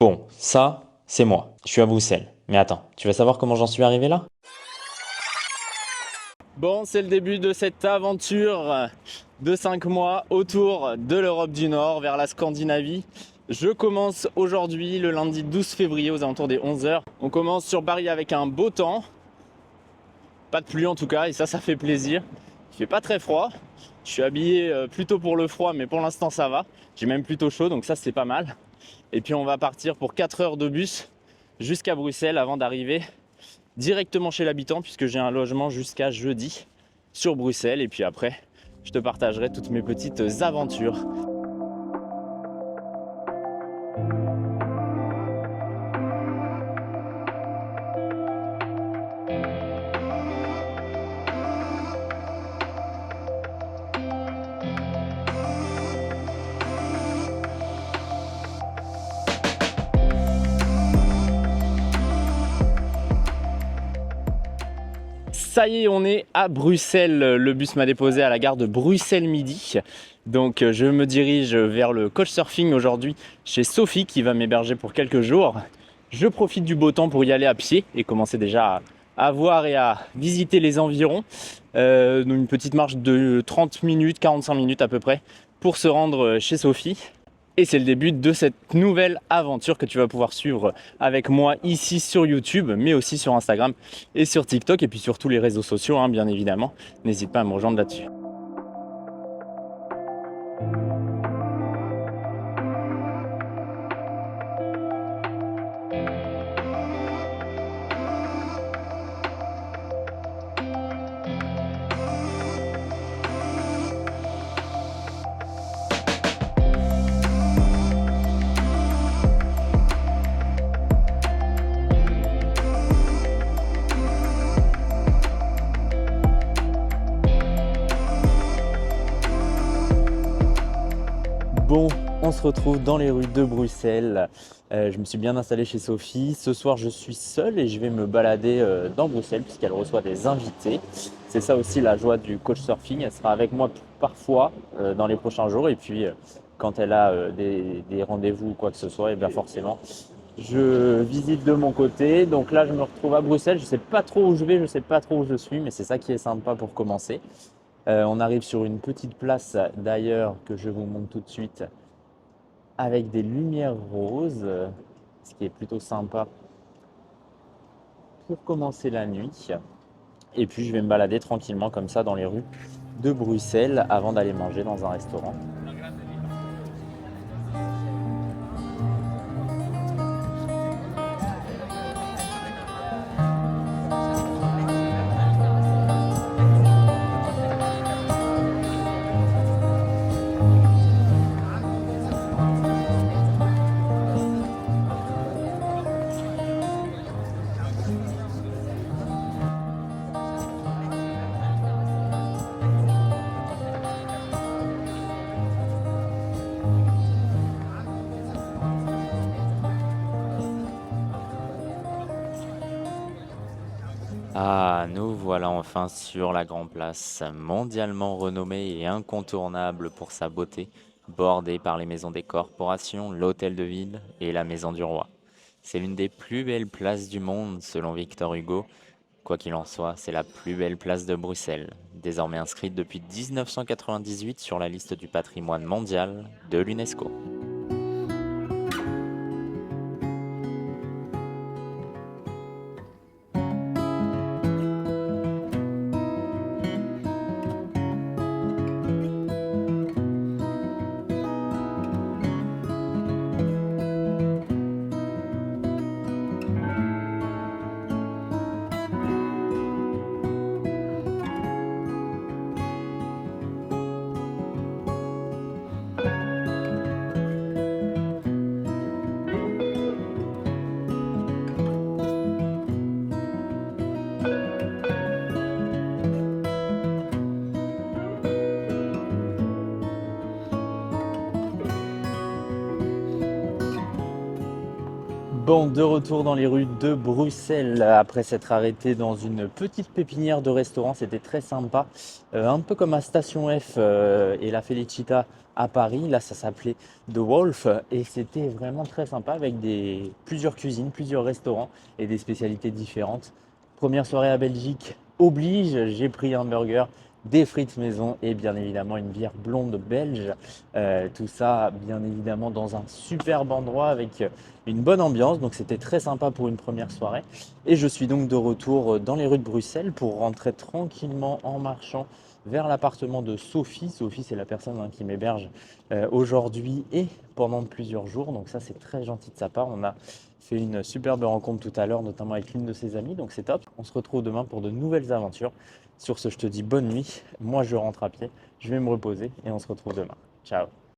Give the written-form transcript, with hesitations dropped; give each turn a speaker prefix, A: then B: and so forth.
A: Bon, ça, c'est moi. Je suis à Bruxelles. Mais attends, tu veux savoir comment j'en suis arrivé là?
B: Bon, c'est le début de cette aventure de 5 mois autour de l'Europe du Nord, vers la Scandinavie. Je commence aujourd'hui, le lundi 12 février, aux alentours des 11 heures. On commence sur Paris avec un beau temps. Pas de pluie en tout cas, et ça fait plaisir. Il fait pas très froid. Je suis habillé plutôt pour le froid, mais pour l'instant ça va. J'ai même plutôt chaud, donc ça c'est pas mal. Et puis on va partir pour 4 heures de bus jusqu'à Bruxelles avant d'arriver directement chez l'habitant, puisque j'ai un logement jusqu'à jeudi sur Bruxelles. Et puis après, je te partagerai toutes mes petites aventures. Ça y est, on est à Bruxelles. Le bus m'a déposé à la gare de Bruxelles Midi. Donc je me dirige vers le Couchsurfing aujourd'hui chez Sophie qui va m'héberger pour quelques jours. Je profite du beau temps pour y aller à pied et commencer déjà à voir et à visiter les environs. Une petite marche de 30 minutes, 45 minutes à peu près pour se rendre chez Sophie. Et c'est le début de cette nouvelle aventure que tu vas pouvoir suivre avec moi ici sur YouTube, mais aussi sur Instagram et sur TikTok, et puis sur tous les réseaux sociaux, hein, bien évidemment. N'hésite pas à me rejoindre là-dessus. Bon, on se retrouve dans les rues de Bruxelles. Je me suis bien installé chez Sophie. Ce soir, je suis seul et je vais me balader dans Bruxelles puisqu'elle reçoit des invités. C'est ça aussi la joie du Couchsurfing. Elle sera avec moi parfois dans les prochains jours. Et puis, quand elle a des rendez-vous ou quoi que ce soit, et bien forcément, je visite de mon côté. Donc là, je me retrouve à Bruxelles. Je ne sais pas trop où je vais, je ne sais pas trop où je suis, mais c'est ça qui est sympa pour commencer. On arrive sur une petite place d'ailleurs que je vous montre tout de suite avec des lumières roses, ce qui est plutôt sympa pour commencer la nuit. Et puis je vais me balader tranquillement comme ça dans les rues de Bruxelles avant d'aller manger dans un restaurant. Ah, nous voilà enfin sur la Grand Place, mondialement renommée et incontournable pour sa beauté, bordée par les maisons des corporations, l'hôtel de ville et la maison du roi. C'est l'une des plus belles places du monde selon Victor Hugo. Quoi qu'il en soit, c'est la plus belle place de Bruxelles, désormais inscrite depuis 1998 sur la liste du patrimoine mondial de l'UNESCO. Bon, de retour dans les rues de Bruxelles après s'être arrêté dans une petite pépinière de restaurant, c'était très sympa. Un peu comme à Station F et la Felicita à Paris, là ça s'appelait The Wolf et c'était vraiment très sympa avec plusieurs cuisines, plusieurs restaurants et des spécialités différentes. Première soirée à Belgique oblige, j'ai pris un burger, des frites maison et bien évidemment une bière blonde belge. Tout ça bien évidemment dans un superbe endroit avec une bonne ambiance, donc c'était très sympa pour une première soirée. Et je suis donc de retour dans les rues de Bruxelles pour rentrer tranquillement en marchant vers l'appartement de Sophie. Sophie, c'est la personne qui m'héberge aujourd'hui et pendant plusieurs jours, donc ça c'est très gentil de sa part. On a fait une superbe rencontre tout à l'heure, notamment avec l'une de ses amies, donc c'est top. On se retrouve demain pour de nouvelles aventures. Sur ce, je te dis bonne nuit. Moi, je rentre à pied, je vais me reposer et on se retrouve demain. Ciao.